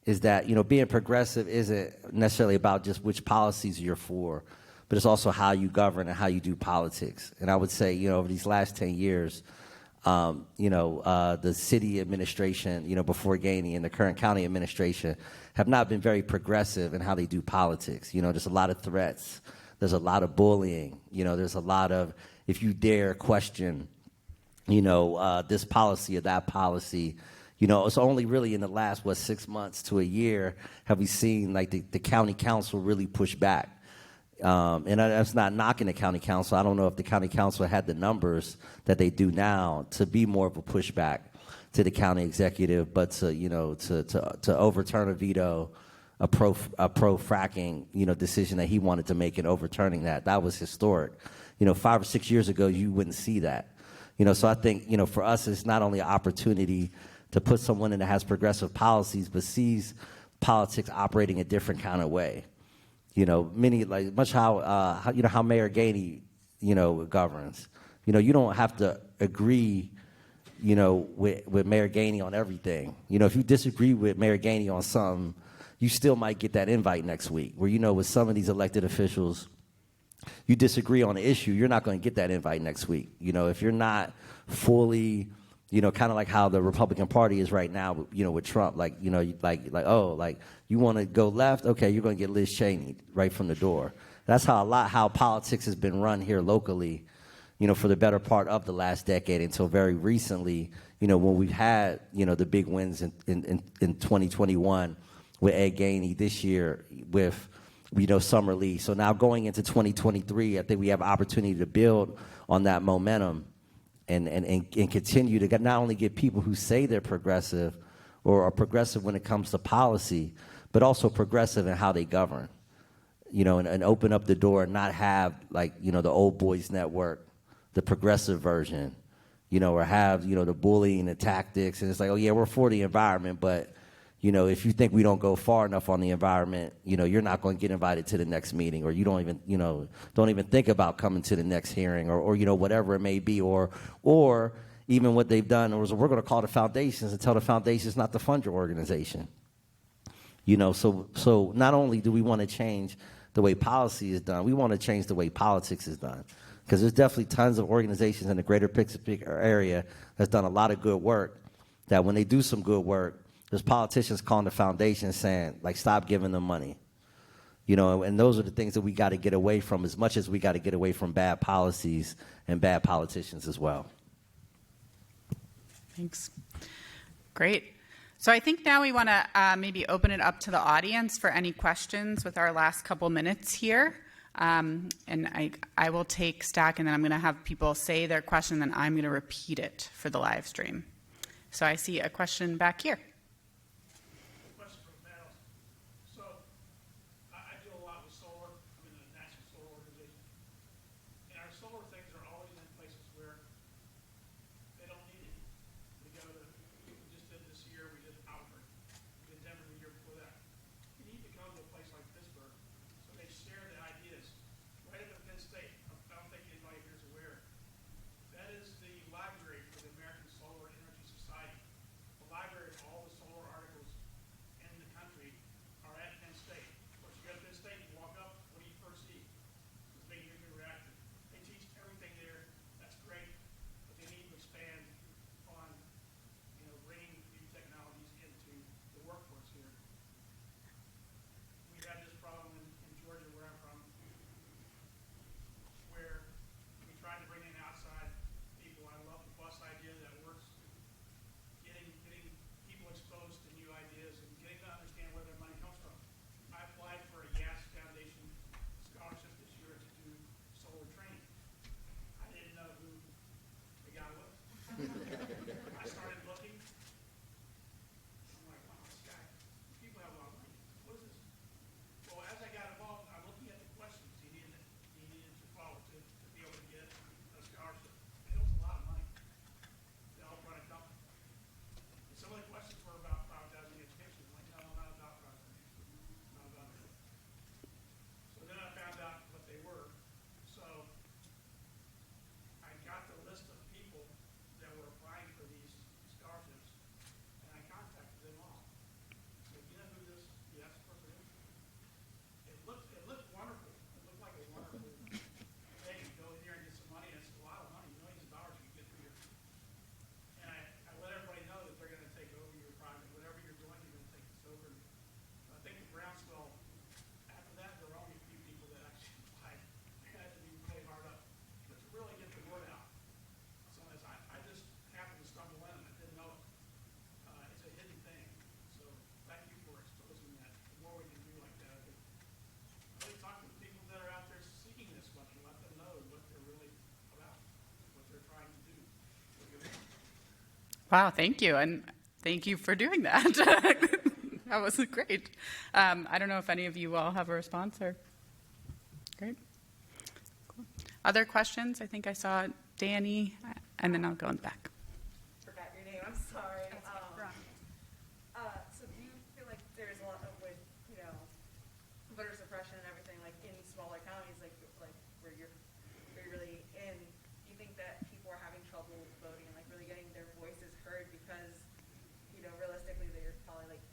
is that being progressive isn't necessarily about just which policies you're for, but it's also how you govern and how you do politics. And I would say over these last 10 years, the city administration, before Gainey, and the current county administration have not been very progressive in how they do politics. There's a lot of threats. There's a lot of bullying. There's a lot of, if you dare question, this policy or that policy, it's only really in the last, 6 months to a year have we seen like the county council really push back. And that's not knocking the county council. I don't know if the county council had the numbers that they do now to be more of a pushback to the county executive, but to overturn a veto, a pro fracking, decision that he wanted to make, and overturning that was historic. 5 or 6 years ago, you wouldn't see that. So I think, for us, it's not only an opportunity to put someone in that has progressive policies, but sees politics operating a different kind of way. Many, like much how Mayor Gainey, governs. You don't have to agree, with Mayor Gainey on everything. If you disagree with Mayor Gainey on something, you still might get that invite next week. Where, with some of these elected officials, you disagree on an issue, you're not going to get that invite next week. If you're not fully, kind of like how the Republican Party is right now, with Trump, you want to go left, okay, you're going to get Liz Cheney right from the door. That's how politics has been run here locally, for the better part of the last decade until very recently, when we've had, the big wins in 2021 with Ed Gainey, this year with, Summer Lee. So now going into 2023, I think we have an opportunity to build on that momentum and continue to not only get people who say they're progressive or are progressive when it comes to policy, but also progressive in how they govern, and open up the door and not have the old boys network, the progressive version, or have, the bullying, the tactics. And it's like, oh yeah, we're for the environment, but if you think we don't go far enough on the environment, you're not going to get invited to the next meeting, or you don't even think about coming to the next hearing, or whatever it may be, or even what they've done was we're going to call the foundations and tell the foundations not to fund your organization. So not only do we want to change the way policy is done, we want to change the way politics is done, because there's definitely tons of organizations in the greater Pittsburgh area that's done a lot of good work, that when they do some good work, there's politicians calling the foundation saying, stop giving them money. And those are the things that we got to get away from, as much as we got to get away from bad policies and bad politicians as well. Thanks. Great. So I think now we want to maybe open it up to the audience for any questions with our last couple minutes here. And I will take stack, and then I'm going to have people say their question, and then I'm going to repeat it for the live stream. So I see a question back here. Wow, thank you. And thank you for doing that. That was great. I don't know if any of you all have a response or. Great. Cool. Other questions? I think I saw Danny, and then I'll go in the back. Forgot your name. I'm sorry. So do you feel like there's a lot of voter suppression and everything like in smaller counties like where you're really in? Do you think that people are having trouble voting and like really getting their voices heard because realistically they're probably like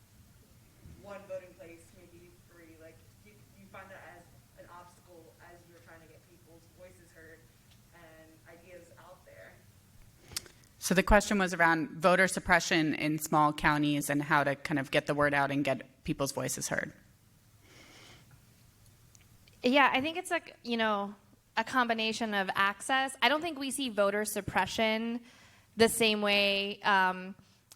one voting place, maybe three? Like do you find that as an obstacle as you're trying to get people's voices heard and ideas out there? So the question was around voter suppression in small counties and how to kind of get the word out and get people's voices heard. Yeah, I think it's like, a combination of access. I don't think we see voter suppression the same way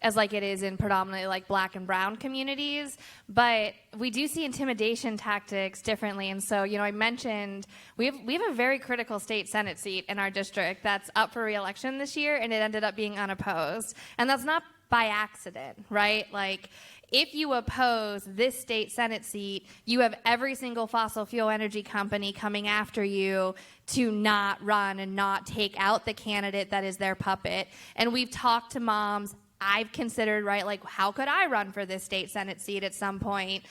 as like it is in predominantly like black and brown communities, but we do see intimidation tactics differently. And so, I mentioned we have a very critical state Senate seat in our district that's up for re-election this year, and it ended up being unopposed. And that's not by accident, right? Like, if you oppose this state Senate seat, you have every single fossil fuel energy company coming after you to not run and not take out the candidate that is their puppet. And we've talked to moms. I've considered, right, like, how could I run for this state Senate seat at some point?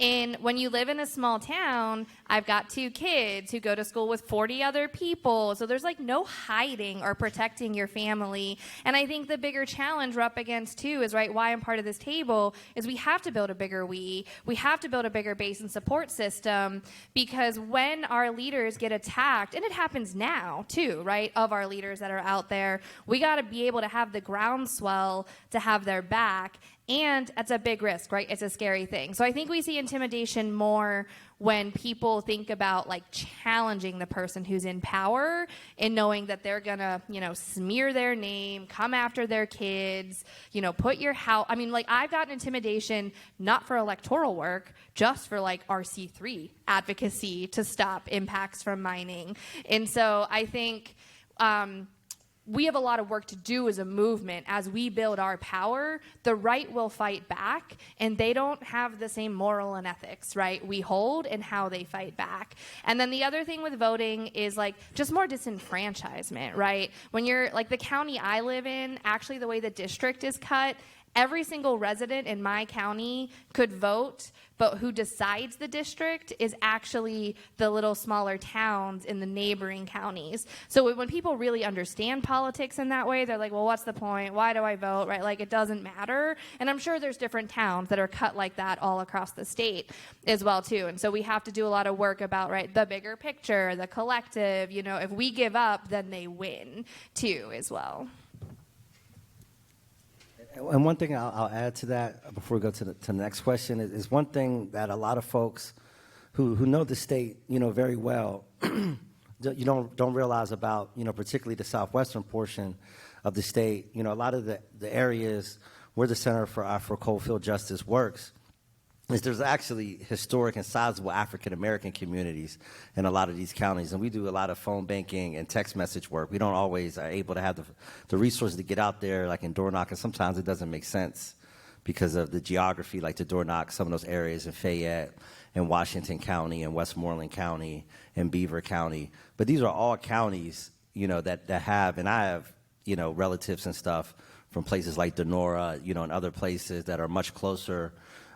And when you live in a small town, I've got 2 kids who go to school with 40 other people. So there's like no hiding or protecting your family. And I think the bigger challenge we're up against too is, right, why I'm part of this table is we have to build a bigger we have to build a bigger base and support system, because when our leaders get attacked, and it happens now too, right, of our leaders that are out there, we got to be able to have the groundswell to have their back. And it's a big risk, right? It's a scary thing. So I think we see intimidation more when people think about like challenging the person who's in power and knowing that they're gonna, smear their name, come after their kids, put your house. I mean, like, I've gotten intimidation not for electoral work, just for like RC3 advocacy to stop impacts from mining. And so I think we have a lot of work to do as a movement. As we build our power, the right will fight back, and they don't have the same moral and ethics, right, we hold and how they fight back. And then the other thing with voting is like just more disenfranchisement, right? When you're like the county I live in, actually the way the district is cut, every single resident in my county could vote, but who decides the district is actually the little smaller towns in the neighboring counties. So when people really understand politics in that way, they're like, well, what's the point? Why do I vote, right? Like, it doesn't matter. And I'm sure there's different towns that are cut like that all across the state as well, too. And so we have to do a lot of work about, right, the bigger picture, the collective. If we give up, then they win, too, as well. And one thing I'll add to that before we go to the next question is one thing that a lot of folks who know the state, very well, don't realize about, particularly the southwestern portion of the state. A lot of the areas where the Center for Coalfield Justice works is there's actually historic and sizable African-American communities in a lot of these counties. And we do a lot of phone banking and text message work. We don't always are able to have the resources to get out there, like in door knocking. Sometimes it doesn't make sense because of the geography, like to door knock some of those areas in Fayette and Washington County and Westmoreland County and Beaver County. But these are all counties, that have, and I have, relatives and stuff from places like Denora, and other places that are much closer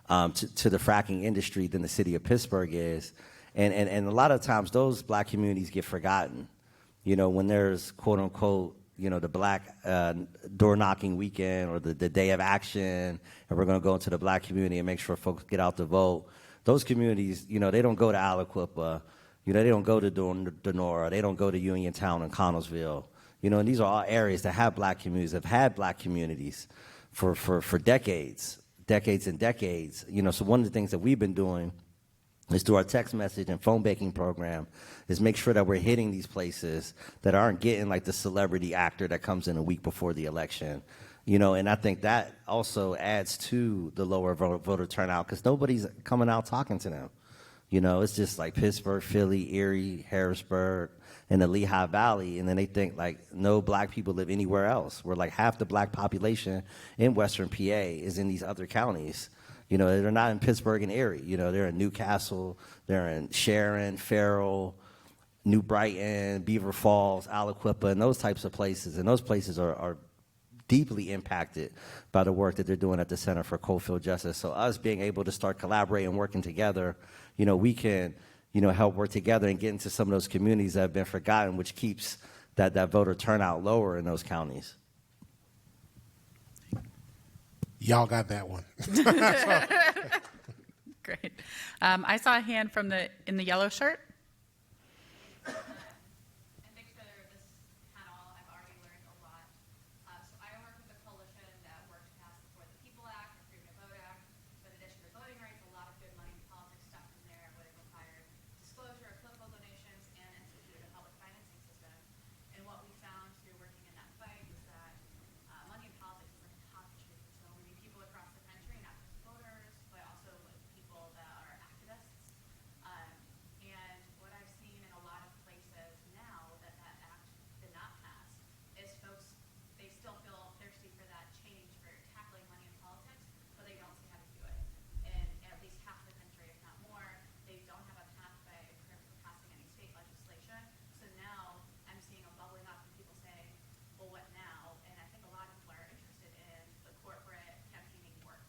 to the fracking industry than the city of Pittsburgh is. And a lot of times those black communities get forgotten, when there's, quote unquote, the black door knocking weekend or the day of action, and we're going to go into the black community and make sure folks get out to vote. Those communities, they don't go to Aliquippa, they don't go to Denora, they don't go to Uniontown and Connellsville, and these are all areas that have black communities, have had black communities for decades and decades. So one of the things that we've been doing is through our text message and phone banking program is make sure that we're hitting these places that aren't getting like the celebrity actor that comes in a week before the election. And I think that also adds to the lower voter turnout because nobody's coming out talking to them. You know, it's just like Pittsburgh, Philly, Erie, Harrisburg, and the Lehigh Valley, and then they think like no black people live anywhere else. Where like half the black population in Western PA is in these other counties. You know, they're not in Pittsburgh and Erie. You know, they're in Newcastle, they're in Sharon, Farrell, New Brighton, Beaver Falls, Aliquippa, and those types of places. And those places are deeply impacted by the work that they're doing at the Center for Coalfield Justice. So us being able to start collaborating and working together, you know, we can, you know, help work together and get into some of those communities that have been forgotten, which keeps that voter turnout lower in those counties. Y'all got that one. Great. I saw a hand from in the yellow shirt. And thanks for this panel. I've already learned a lot. So I work with a coalition that worked to pass the For the People Act, the Freedom to Vote Act. So in addition to voting rights, a lot of good money in politics stuff in there would have required disclosure of political donations and instituted a public financing system. And what we found through working in that fight is that money in politics is like a top issue for so many people across the country, not just voters, but also like people that are activists. And what I've seen in a lot of places now that act did not pass is folks, they still feel thirsty for that change for tackling money in politics, but they don't see how to do it. In at least half the country, if not more, they don't have a pathway for passing any state legislation. So now I'm seeing a bubbling up of people saying, well, what now? And I think a lot of people are interested in the corporate campaigning work.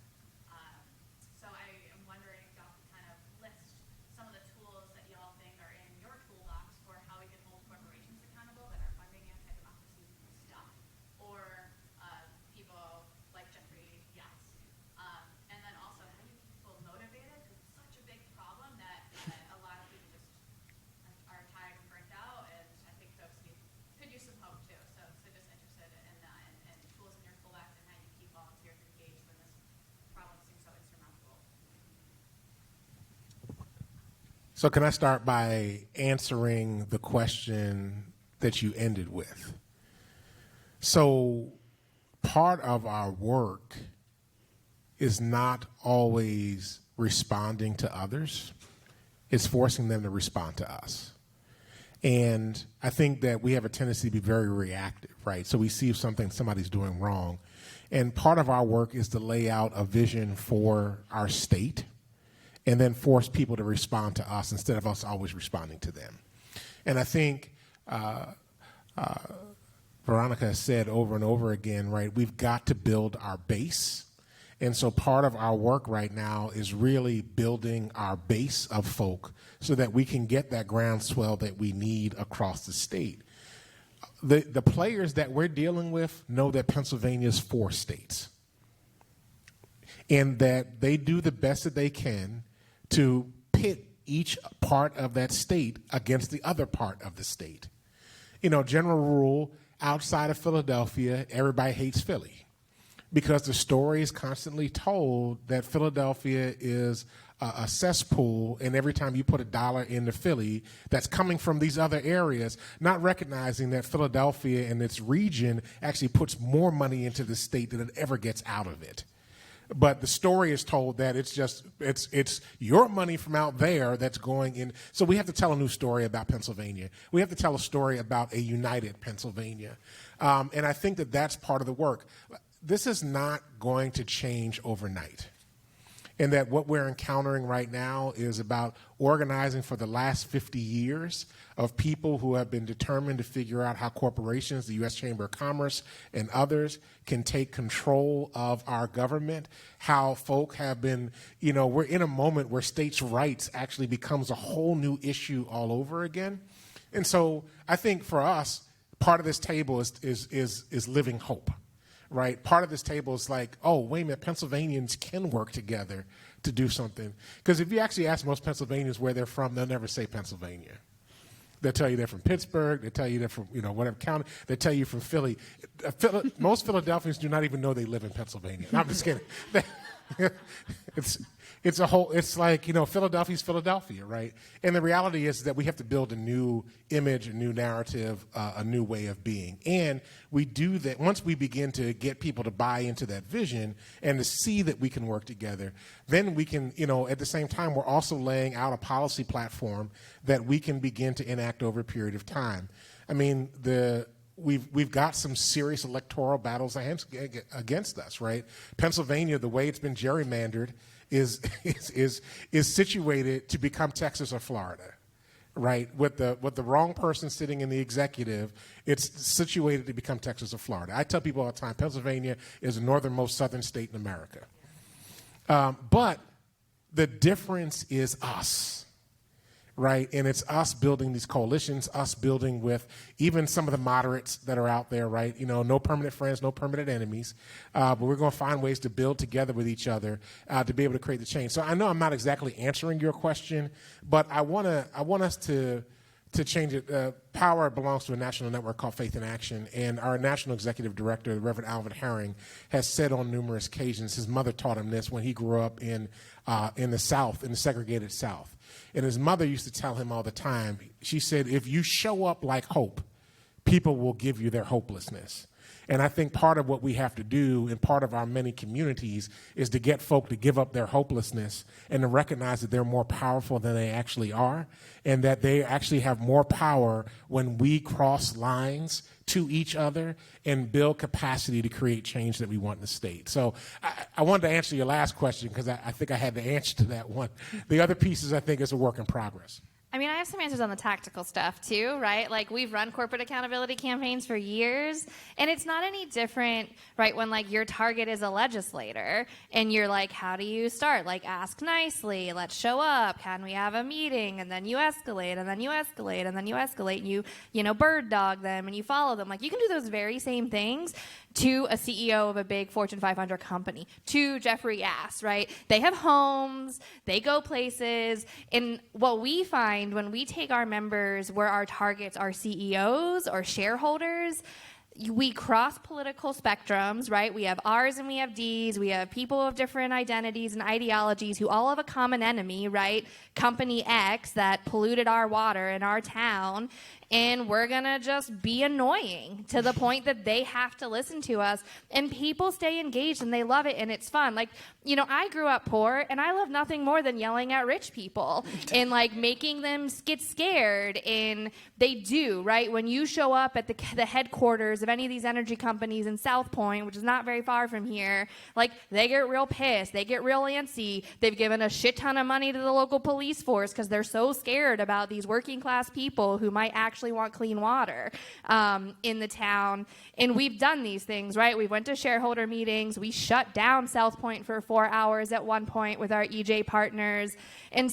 So I am wondering if y'all can kind of list some of the tools that y'all think are in your toolbox for how we can hold corporations accountable that are funding anti-democracy stuff, or people like Jeffrey Yass. And then also, how do you keep people motivated? Because it's such a big problem that a lot of people just are tired and burnt out, and I think folks could use some hope too. So just interested in that and tools in your toolbox and how you keep volunteers engaged when this problem seems so insurmountable. So can I start by answering the question that you ended with? So part of our work is not always responding to others. It's forcing them to respond to us. And I think that we have a tendency to be very reactive, right? So we see if somebody's doing wrong. And part of our work is to lay out a vision for our state and then force people to respond to us instead of us always responding to them. And I think Veronica has said over and over again, right, we've got to build our base. And so part of our work right now is really building our base of folk so that we can get that groundswell that we need across the state. The players that we're dealing with know that Pennsylvania is 4 states and that they do the best that they can to pit each part of that state against the other part of the state. You know, general rule, outside of Philadelphia, everybody hates Philly because the story is constantly told that Philadelphia is a cesspool, and every time you put $1 into Philly, that's coming from these other areas, not recognizing that Philadelphia and its region actually puts more money into the state than it ever gets out of it. But the story is told that it's your money from out there that's going in. So we have to tell a new story about Pennsylvania. We have to tell a story about a united Pennsylvania. And I think that that's part of the work. This is not going to change overnight. And that what we're encountering right now is about organizing for the last 50 years of people who have been determined to figure out how corporations, the U.S. Chamber of Commerce, and others can take control of our government, how folk have been, you know, we're in a moment where states' rights actually becomes a whole new issue all over again. And so I think for us, part of this table is living hope. Right? Part of this table is like, oh, wait a minute, Pennsylvanians can work together to do something. Because if you actually ask most Pennsylvanians where they're from, they'll never say Pennsylvania. They'll tell you they're from Pittsburgh. They'll tell you they're from, you know, whatever county. They'll tell you from Philly. Most Philadelphians do not even know they live in Pennsylvania. No, I'm just kidding. It's like, Philadelphia's Philadelphia, right? And the reality is that we have to build a new image, a new narrative, a new way of being. And we do that once we begin to get people to buy into that vision and to see that we can work together, then we can, at the same time, we're also laying out a policy platform that we can begin to enact over a period of time. I mean, we've got some serious electoral battles against us, right? Pennsylvania, the way it's been gerrymandered, is situated to become Texas or Florida, right? With the wrong person sitting in the executive, it's situated to become Texas or Florida. I tell people all the time, Pennsylvania is the northernmost southern state in America. But the difference is us. Right, and it's us building these coalitions, us building with even some of the moderates that are out there, right? No permanent friends, no permanent enemies, but we're going to find ways to build together with each other to be able to create the change. So I know I'm not exactly answering your question, but I want us to change it. Power belongs to a national network called Faith in Action, and our national executive director, the Reverend Alvin Herring, has said on numerous occasions, his mother taught him this when he grew up in the South, in the segregated South. And his mother used to tell him all the time, she said, if you show up like hope, people will give you their hopelessness. And I think part of what we have to do in part of our many communities is to get folk to give up their hopelessness and to recognize that they're more powerful than they actually are, and that they actually have more power when we cross lines to each other and build capacity to create change that we want in the state. So I wanted to answer your last question because I think I had the answer to that one. The other pieces, I think, is a work in progress. I mean, I have some answers on the tactical stuff too, right? Like we've run corporate accountability campaigns for years, and it's not any different, right? When like your target is a legislator and you're like, how do you start? Like ask nicely, let's show up, can we have a meeting? And then you escalate, and then you escalate, and then you escalate, and you bird dog them and you follow them. Like you can do those very same things to a CEO of a big Fortune 500 company, to Jeffrey Yass, right? They have homes, they go places, and what we find when we take our members where our targets are CEOs or shareholders, we cross political spectrums, right? We have R's and we have D's. We have people of different identities and ideologies who all have a common enemy, right? Company X that polluted our water in our town. And we're going to just be annoying to the point that they have to listen to us. And people stay engaged and they love it and it's fun. Like, I grew up poor and I love nothing more than yelling at rich people and like making them get scared. And they do, right? When you show up at the headquarters of any of these energy companies in South Point, which is not very far from here, like they get real pissed. They get real antsy. They've given a shit ton of money to the local police force because they're so scared about these working class people who might actually want clean water in the town. And we've done these things, right? We went to shareholder meetings. We shut down South Point for 4 hours at one point with our EJ partners. And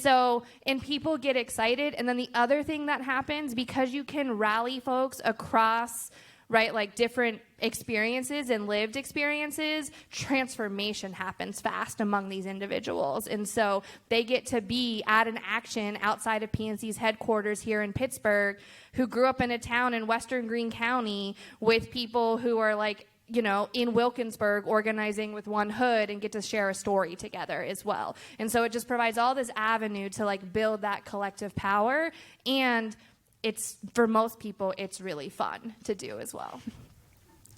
people get excited. And then the other thing that happens, because you can rally folks across, right, like different experiences and lived experiences, transformation happens fast among these individuals. And so they get to be at an action outside of PNC's headquarters here in Pittsburgh, who grew up in a town in Western Greene County with people who are like, in Wilkinsburg organizing with One Hood and get to share a story together as well. And so it just provides all this avenue to like build that collective power. And it's, for most people, it's really fun to do as well.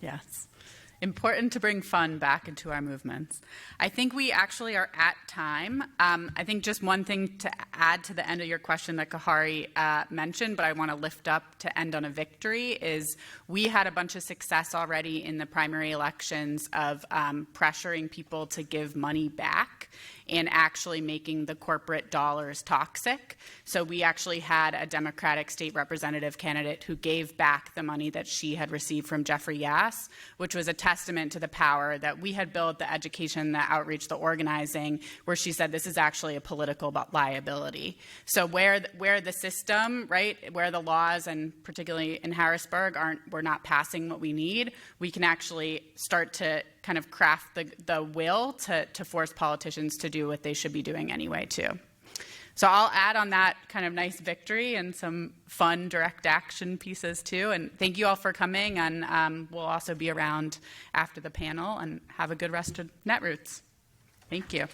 Yes. Important to bring fun back into our movements. I think we actually are at time. I think just one thing to add to the end of your question that Kahari mentioned, but I want to lift up to end on a victory, is we had a bunch of success already in the primary elections of pressuring people to give money back and actually making the corporate dollars toxic. So we actually had a Democratic state representative candidate who gave back the money that she had received from Jeffrey Yass, which was a testament to the power that we had built, the education, the outreach, the organizing, where she said this is actually a political liability. So where the system, right, where the laws, and particularly in Harrisburg, we're not passing what we need, we can actually start to kind of craft the will to force politicians to do what they should be doing anyway, too. So I'll add on that kind of nice victory and some fun direct action pieces, too. And thank you all for coming. And we'll also be around after the panel, and have a good rest of Netroots. Thank you.